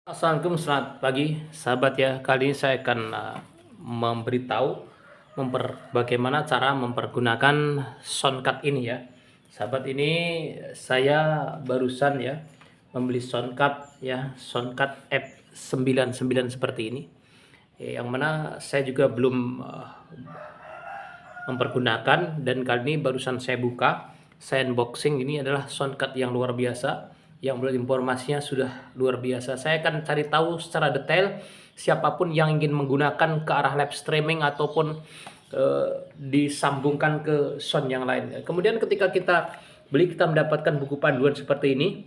Assalamualaikum, selamat pagi sahabat ya. Kali ini saya akan memberitahu bagaimana cara mempergunakan soundcard ini ya. Sahabat, ini saya barusan ya membeli soundcard ya, soundcard F99 seperti ini. Yang mana saya juga belum mempergunakan, dan kali ini barusan saya buka, saya unboxing. Ini adalah soundcard yang luar biasa, yang menurut informasinya sudah luar biasa. Saya akan cari tahu secara detail siapapun yang ingin menggunakan ke arah live streaming ataupun disambungkan ke sound yang lain. Kemudian ketika kita beli, kita mendapatkan buku panduan seperti ini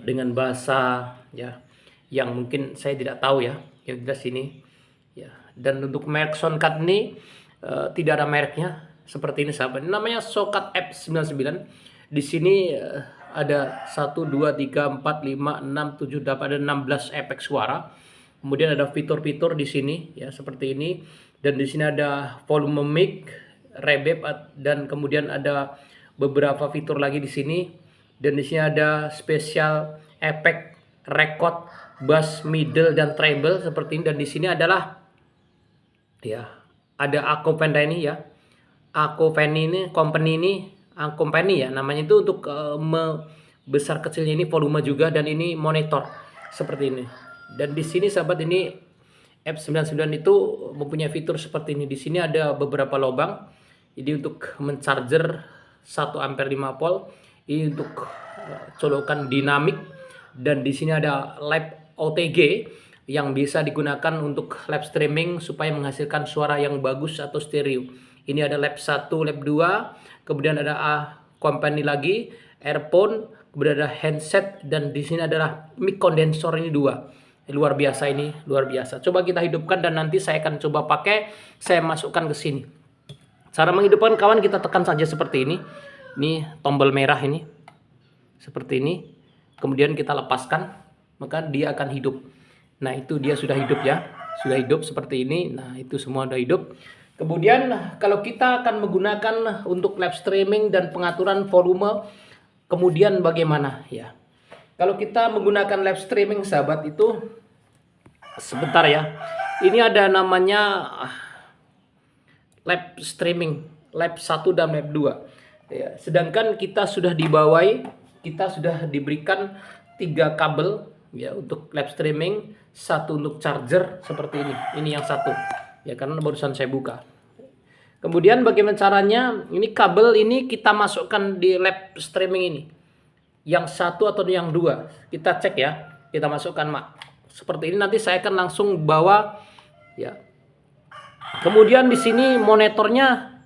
dengan bahasa ya yang mungkin saya tidak tahu ya, yang jelas ini ya. Dan untuk merek soundcard ini tidak ada mereknya seperti ini sahabat. Ini namanya soundcard F99. Di sini ada 1 2 3 4 5 6 7 8, ada 16 efek suara. Kemudian ada fitur-fitur di sini ya seperti ini, dan di sini ada volume mic, reverb, dan kemudian ada beberapa fitur lagi di sini. Dan di sini ada spesial efek record, bass, middle, dan treble seperti ini. Dan di sini adalah ya ada accompany ya. Accompany ini company ya namanya, itu untuk besar kecilnya ini volume juga, dan ini monitor seperti ini. Dan di sini sahabat, ini F99 itu mempunyai fitur seperti ini. Di sini ada beberapa lubang. Ini untuk mencharger 1 ampere 5 volt. Ini untuk colokan dinamik, dan di sini ada live OTG yang bisa digunakan untuk live streaming supaya menghasilkan suara yang bagus atau stereo. Ini ada lab 1, lab 2, kemudian ada company lagi, earphone, kemudian ada handset, dan di sini adalah mic condenser, ini 2. Luar biasa, ini luar biasa. Coba kita hidupkan dan nanti saya akan coba pakai, saya masukkan ke sini. Cara menghidupkan kawan, kita tekan saja seperti ini. Ini tombol merah ini. Seperti ini. Kemudian kita lepaskan, maka dia akan hidup. Nah, itu dia sudah hidup ya. Sudah hidup seperti ini. Nah, itu semua sudah hidup. Kemudian kalau kita akan menggunakan untuk live streaming dan pengaturan volume, kemudian bagaimana ya? Kalau kita menggunakan live streaming sahabat, itu sebentar ya. Ini ada namanya live streaming, live 1 dan live 2. Ya, sedangkan kita sudah dibawahi, kita sudah diberikan 3 kabel ya untuk live streaming, 1 untuk charger seperti ini. Ini yang 1. Ya, karena barusan saya buka. Kemudian bagaimana caranya? Ini kabel ini kita masukkan di live streaming ini. Yang 1 atau yang 2. Kita cek ya. Kita masukkan seperti ini. Nanti saya akan langsung bawa ya. Kemudian di sini monitornya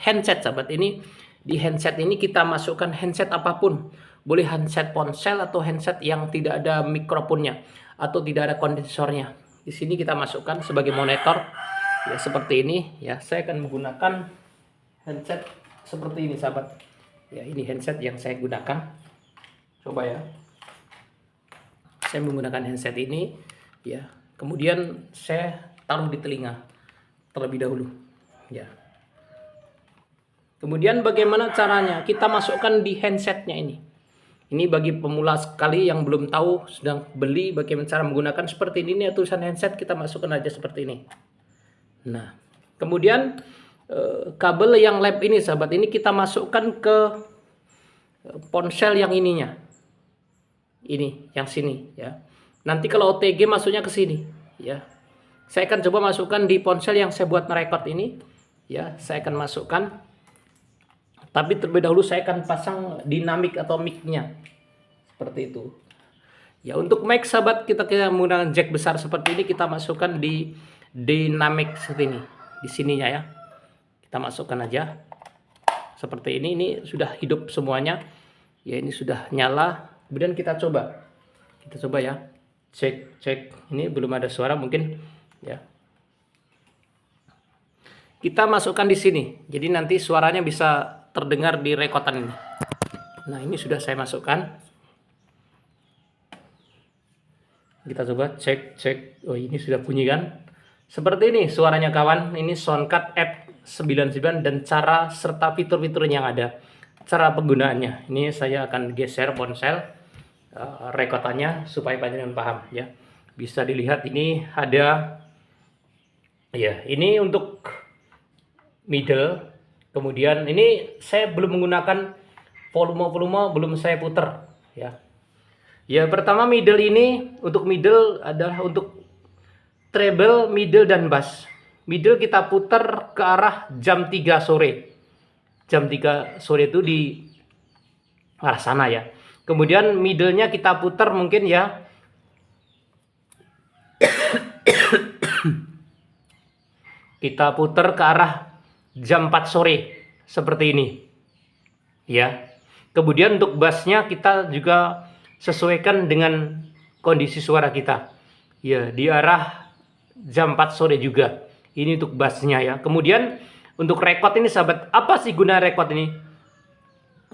handset sahabat. Ini di handset ini kita masukkan handset apapun. Boleh handset ponsel atau handset yang tidak ada mikrofonnya atau tidak ada kondensornya. Di sini kita masukkan sebagai monitor ya seperti ini ya. Saya akan menggunakan handset seperti ini sahabat. Ya, ini handset yang saya gunakan. Coba ya. Saya menggunakan handset ini ya. Kemudian saya taruh di telinga terlebih dahulu ya. Kemudian bagaimana caranya? Kita masukkan di handsetnya ini. Ini bagi pemula sekali yang belum tahu, sedang beli, bagaimana cara menggunakan seperti ini. Ini tulisan handset, kita masukkan aja seperti ini. Nah, kemudian kabel yang lab ini sahabat, ini kita masukkan ke ponsel yang ininya. Ini, yang sini ya. Nanti kalau OTG masuknya ke sini ya. Saya akan coba masukkan di ponsel yang saya buat merekod ini ya. Saya akan masukkan. Tapi terlebih dahulu saya akan pasang dinamik atau mic-nya. Seperti itu. Ya, untuk mic sahabat, kita menggunakan jack besar seperti ini, kita masukkan di dynamic seperti ini. Di sininya ya. Kita masukkan aja. Seperti ini. Ini sudah hidup semuanya. Ya, ini sudah nyala. Kemudian kita coba. Kita coba ya. Cek. Ini belum ada suara mungkin ya. Kita masukkan di sini. Jadi nanti suaranya bisa terdengar di rekotan ini. Nah, ini sudah saya masukkan. Kita coba cek. Oh, ini sudah bunyi kan? Seperti ini suaranya kawan. Ini soundcard F99 dan cara serta fitur-fitur yang ada. Cara penggunaannya. Ini saya akan geser ponsel. rekotannya supaya panjenengan paham ya. Bisa dilihat ini ada ya, ini untuk middle. Kemudian ini saya belum menggunakan volume belum saya putar ya. Ya, pertama middle ini, untuk middle adalah untuk treble, middle dan bass. Middle kita putar ke arah jam 3 sore. Jam 3 sore itu di arah sana ya. Kemudian middle-nya kita putar mungkin ya kita putar ke arah jam 4 sore seperti ini. Ya. Kemudian untuk bassnya kita juga sesuaikan dengan kondisi suara kita. Ya, di arah jam 4 sore juga. Ini untuk bassnya ya. Kemudian untuk record ini sahabat, apa sih guna record ini?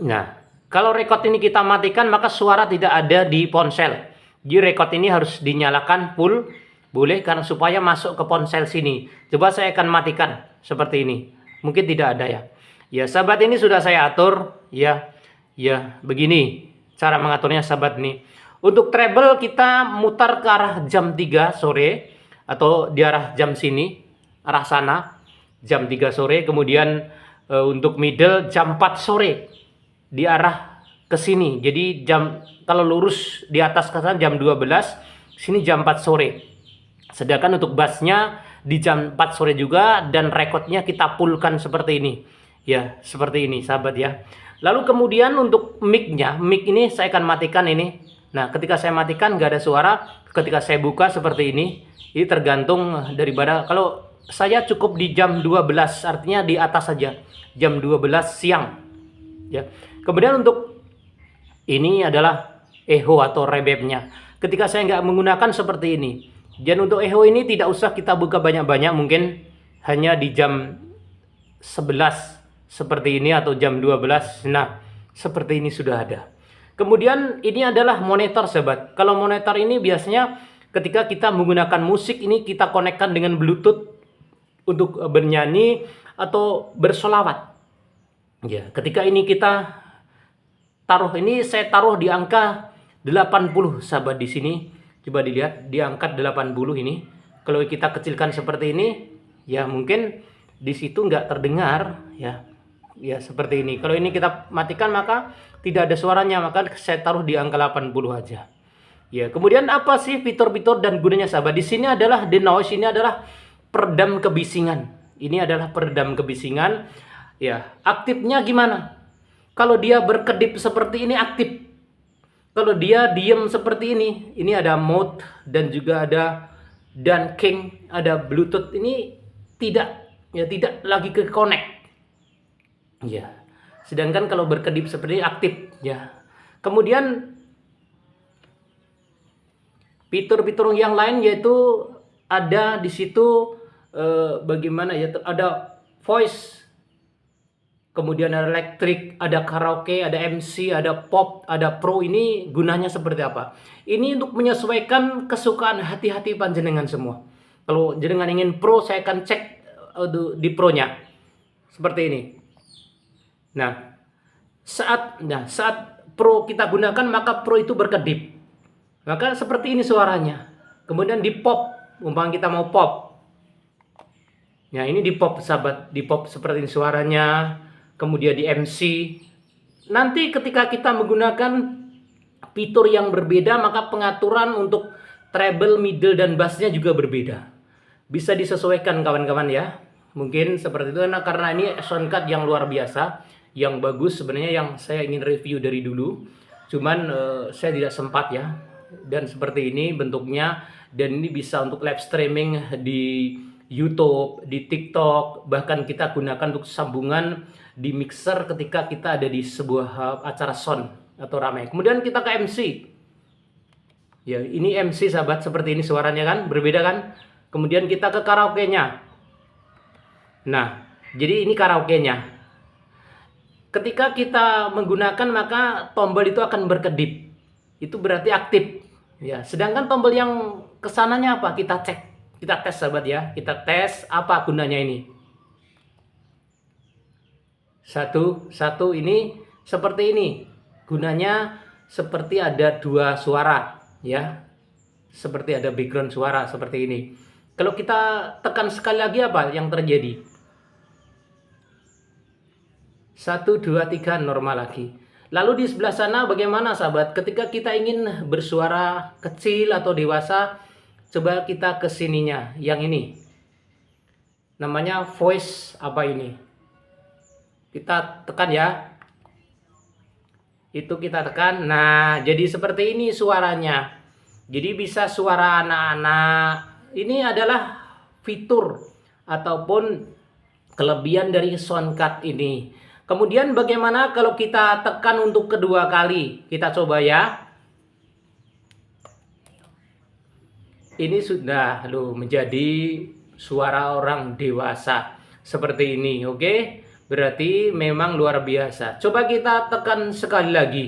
Nah, kalau record ini kita matikan maka suara tidak ada di ponsel. Jadi record ini harus dinyalakan full, boleh, karena supaya masuk ke ponsel sini. Coba saya akan matikan seperti ini. Mungkin tidak ada ya. Ya, sahabat, ini sudah saya atur ya. Ya, begini cara mengaturnya sahabat nih. Untuk treble kita mutar ke arah jam 3 sore atau di arah jam sini, arah sana jam 3 sore. Kemudian untuk middle jam 4 sore di arah ke sini. Jadi kalau lurus di atas ke sana jam 12, sini jam 4 sore. Sedangkan untuk bassnya di jam 4 sore juga, dan recordnya kita fullkan seperti ini. Ya, seperti ini sahabat ya. Lalu kemudian untuk mic-nya, mic ini saya akan matikan ini. Nah, ketika saya matikan nggak ada suara. Ketika saya buka seperti ini tergantung daripada, kalau saya cukup di jam 12, artinya di atas saja, jam 12 siang. Ya. Kemudian untuk ini adalah echo atau reverb-nya. Ketika saya nggak menggunakan seperti ini. Dan untuk echo ini tidak usah kita buka banyak-banyak, mungkin hanya di jam 11 seperti ini atau jam 12. Nah, seperti ini sudah ada. Kemudian ini adalah monitor sahabat. Kalau monitor ini biasanya ketika kita menggunakan musik ini kita konekkan dengan Bluetooth untuk bernyanyi atau bersolawat. Ya, ketika ini kita taruh, ini saya taruh di angka 80 sahabat di sini. Coba dilihat di angka 80 ini. Kalau kita kecilkan seperti ini, ya mungkin di situ nggak terdengar ya. Ya seperti ini. Kalau ini kita matikan maka tidak ada suaranya, maka saya taruh di angka 80 aja. Ya, kemudian apa sih fitur-fitur dan gunanya sahabat? Di sini adalah denoise, ini adalah peredam kebisingan. Ini adalah peredam kebisingan. Ya, aktifnya gimana? Kalau dia berkedip seperti ini aktif. Kalau dia diem seperti ini ada mode dan juga ada dan king, ada Bluetooth. Ini tidak lagi ke connect. Ya. Sedangkan kalau berkedip seperti ini aktif ya. Kemudian fitur-fitur yang lain yaitu ada di situ bagaimana ya, ada voice, kemudian ada elektrik, ada karaoke, ada MC, ada pop, ada pro. Ini gunanya seperti apa? Ini untuk menyesuaikan kesukaan hati-hati panjenengan semua. Kalau jenengan ingin pro, saya akan cek di pro-nya. Seperti ini. Nah, saat pro kita gunakan maka pro itu berkedip. Maka seperti ini suaranya. Kemudian di pop, umpamanya kita mau pop. Nah, ini di pop sahabat, di pop seperti ini suaranya. Kemudian di MC. Nanti ketika kita menggunakan fitur yang berbeda, maka pengaturan untuk treble, middle dan bassnya juga berbeda. Bisa disesuaikan kawan-kawan ya. Mungkin seperti itu, karena ini soundcard yang luar biasa, yang bagus sebenarnya, yang saya ingin review dari dulu. Cuman saya tidak sempat ya. Dan seperti ini bentuknya, dan ini bisa untuk live streaming di YouTube, di TikTok, bahkan kita gunakan untuk sambungan di mixer ketika kita ada di sebuah acara sound atau ramai. Kemudian kita ke MC. Ya, ini MC sahabat, seperti ini suaranya kan, berbeda kan? Kemudian kita ke karaoke-nya. Nah, jadi ini karaoke-nya. Ketika kita menggunakan maka tombol itu akan berkedip. Itu berarti aktif. Ya, sedangkan tombol yang kesananya apa? Kita cek, kita tes sahabat ya. Kita tes apa gunanya ini. Satu ini seperti ini. Gunanya seperti ada dua suara ya. Seperti ada background suara seperti ini. Kalau kita tekan sekali lagi apa yang terjadi? 1, 2, 3 normal lagi. Lalu di sebelah sana bagaimana sahabat? Ketika kita ingin bersuara kecil atau dewasa, coba kita ke sininya, yang ini. Namanya voice apa ini? Kita tekan ya. Itu kita tekan. Nah, jadi seperti ini suaranya. Jadi bisa suara anak-anak. Ini adalah fitur ataupun kelebihan dari Soundcard ini. Kemudian bagaimana kalau kita tekan untuk kedua kali? Kita coba ya. Ini sudah menjadi suara orang dewasa seperti ini, oke? Berarti memang luar biasa. Coba kita tekan sekali lagi.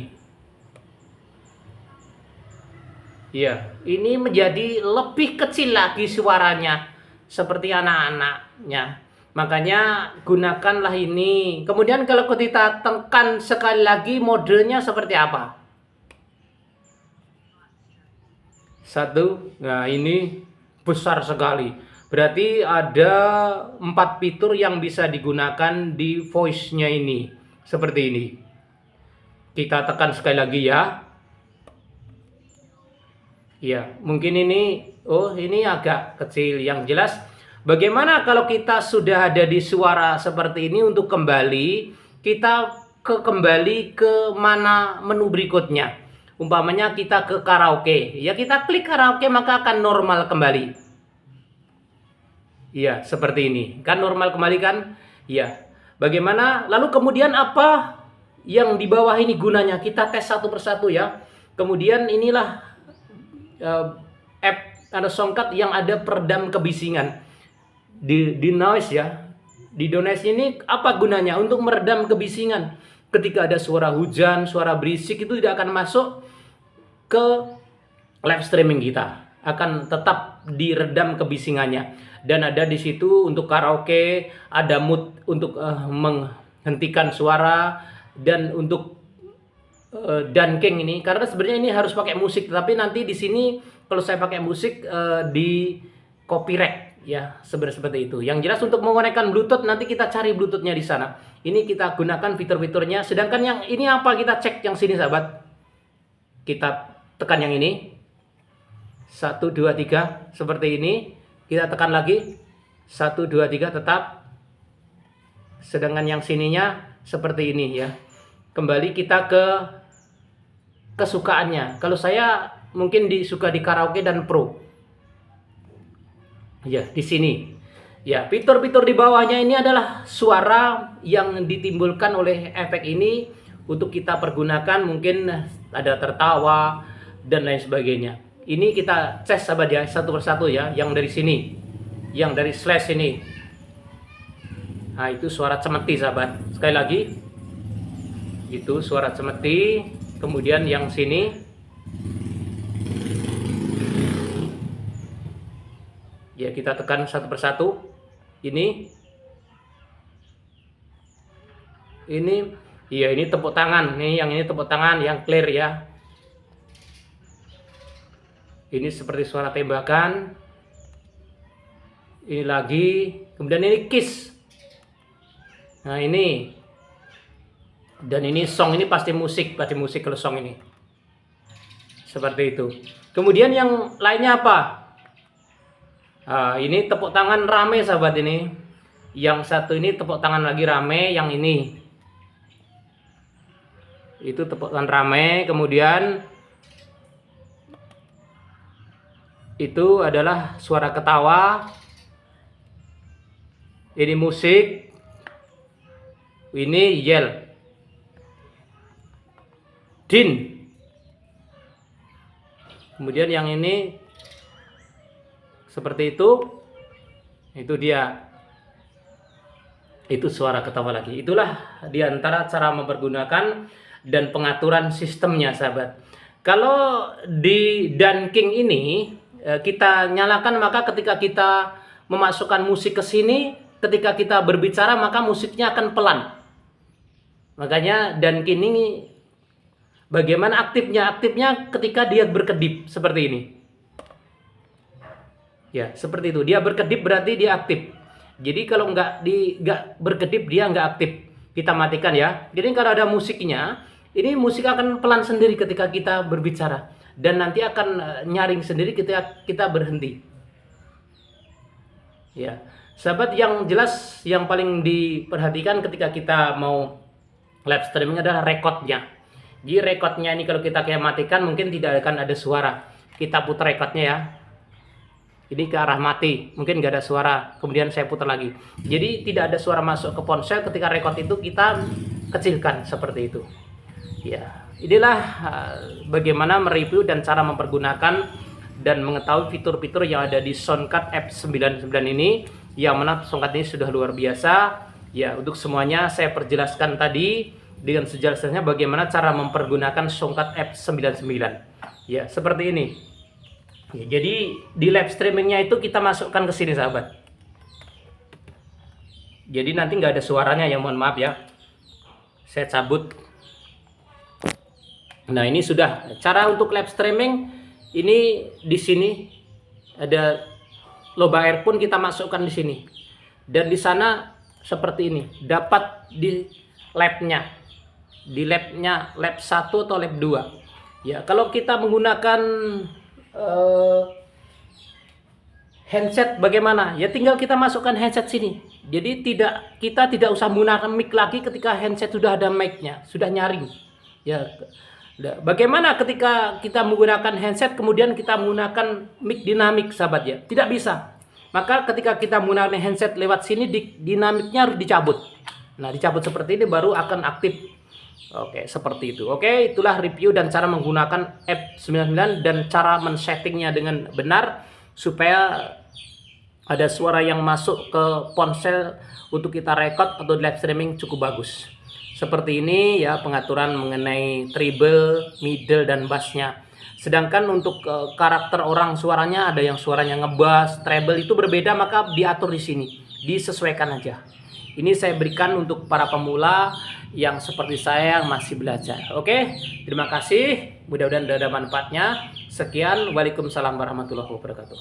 Ya, ini menjadi lebih kecil lagi suaranya, seperti anak-anaknya. Makanya gunakanlah ini. Kemudian kalau kita tekan sekali lagi, modenya seperti apa? 1. Nah, ini besar sekali. Berarti ada 4 fitur yang bisa digunakan di voice-nya ini. Seperti ini. Kita tekan sekali lagi ya. Ya, mungkin ini, ini agak kecil. Yang jelas, bagaimana kalau kita sudah ada di suara seperti ini untuk kembali, kita kembali ke mana menu berikutnya. Umpamanya kita ke karaoke. Ya, kita klik karaoke maka akan normal kembali. Ya, seperti ini. Kan normal kembali kan? Ya. Bagaimana? Lalu kemudian apa yang di bawah ini gunanya? Kita tes satu persatu ya. Kemudian inilah app ada Soundcard yang ada peredam kebisingan di noise ya. Di noise ini apa gunanya? Untuk meredam kebisingan. Ketika ada suara hujan, suara berisik itu tidak akan masuk ke live streaming kita. Akan tetap diredam kebisingannya. Dan ada di situ untuk karaoke, ada mood untuk menghentikan suara, dan untuk dunking ini, karena sebenarnya ini harus pakai musik, tapi nanti di sini kalau saya pakai musik di copyright ya, seperti itu. Yang jelas untuk menggunakan Bluetooth nanti kita cari Bluetoothnya di sana. Ini kita gunakan fitur-fiturnya. Sedangkan yang ini apa, kita cek yang sini sahabat. Kita tekan yang ini. 1, 2, 3 seperti ini. Kita tekan lagi. 1, 2, 3 tetap. Sedangkan yang sininya seperti ini ya. Kembali kita ke kesukaannya. Kalau saya mungkin suka di karaoke dan pro. Ya, di sini. Ya, fitur-fitur di bawahnya ini adalah suara yang ditimbulkan oleh efek ini untuk kita pergunakan, mungkin ada tertawa dan lain sebagainya. Ini kita tes sahabat ya, satu persatu ya, yang dari sini. Yang dari slash ini. Nah, itu suara cemeti sahabat. Sekali lagi. Itu suara cemeti. Kemudian yang sini, ya kita tekan satu persatu. Ini, ya ini tepuk tangan. Yang ini tepuk tangan yang clear ya. Ini seperti suara tembakan. Ini lagi. Kemudian ini kiss. Nah ini. Dan ini song, ini pasti musik kalau song ini. Seperti itu. Kemudian yang lainnya apa? Ini tepuk tangan rame sahabat ini. Yang satu ini tepuk tangan lagi rame, yang ini. Itu tepuk tangan rame, kemudian itu adalah suara ketawa. Ini musik. Ini yell. Din. Kemudian yang ini seperti itu dia, itu suara ketawa lagi. Itulah diantara cara mempergunakan dan pengaturan sistemnya sahabat. Kalau di dunking ini kita nyalakan, maka ketika kita memasukkan musik ke sini, ketika kita berbicara maka musiknya akan pelan. Makanya dunking ini Bagaimana aktifnya? Aktifnya ketika dia berkedip seperti ini. Ya, seperti itu. Dia berkedip berarti dia aktif. Jadi kalau nggak berkedip dia nggak aktif. Kita matikan ya. Jadi kalau ada musiknya, ini musik akan pelan sendiri ketika kita berbicara dan nanti akan nyaring sendiri ketika kita berhenti. Ya, sahabat, yang jelas yang paling diperhatikan ketika kita mau live streaming adalah recordnya. Jadi recordnya ini kalau kita kayak matikan mungkin tidak akan ada suara. Kita putar recordnya ya. Ini ke arah mati, mungkin nggak ada suara. Kemudian saya putar lagi. Jadi tidak ada suara masuk ke ponsel ketika record itu kita kecilkan seperti itu. Ya, inilah bagaimana mereview dan cara mempergunakan dan mengetahui fitur-fitur yang ada di Soundcard F99 ini, yang mana Soundcard ini sudah luar biasa. Ya, untuk semuanya saya perjelaskan tadi dengan sejelas-jelasnya bagaimana cara mempergunakan Soundcard F99. Ya, seperti ini. Ya, jadi di live streamingnya itu kita masukkan ke sini sahabat. Jadi nanti nggak ada suaranya ya, mohon maaf ya. Saya cabut. Nah, ini sudah cara untuk live streaming. Ini di sini ada loba air pun kita masukkan di sini. Dan di sana seperti ini. Dapat di labnya. Di labnya lab 1 atau lab 2. Ya, kalau kita menggunakan handset bagaimana? Ya tinggal kita masukkan handset sini. Jadi kita tidak usah menggunakan mic lagi ketika handset sudah ada mic-nya, sudah nyaring. Ya. Bagaimana ketika kita menggunakan handset kemudian kita menggunakan mic dinamik sahabat ya? Tidak bisa. Maka ketika kita menggunakan handset lewat sini dinamiknya harus dicabut. Nah, dicabut seperti ini baru akan aktif. Oke, seperti itu. Oke, itulah review dan cara menggunakan F99 dan cara men-settingnya dengan benar supaya ada suara yang masuk ke ponsel untuk kita record atau live streaming cukup bagus. Seperti ini ya pengaturan mengenai treble, middle dan bassnya. Sedangkan untuk karakter orang suaranya ada yang suaranya ngebass, treble itu berbeda, maka diatur di sini, disesuaikan aja. Ini saya berikan untuk para pemula yang seperti saya yang masih belajar. Oke, terima kasih. Mudah-mudahan ada manfaatnya. Sekian, waalaikumsalam warahmatullahi wabarakatuh.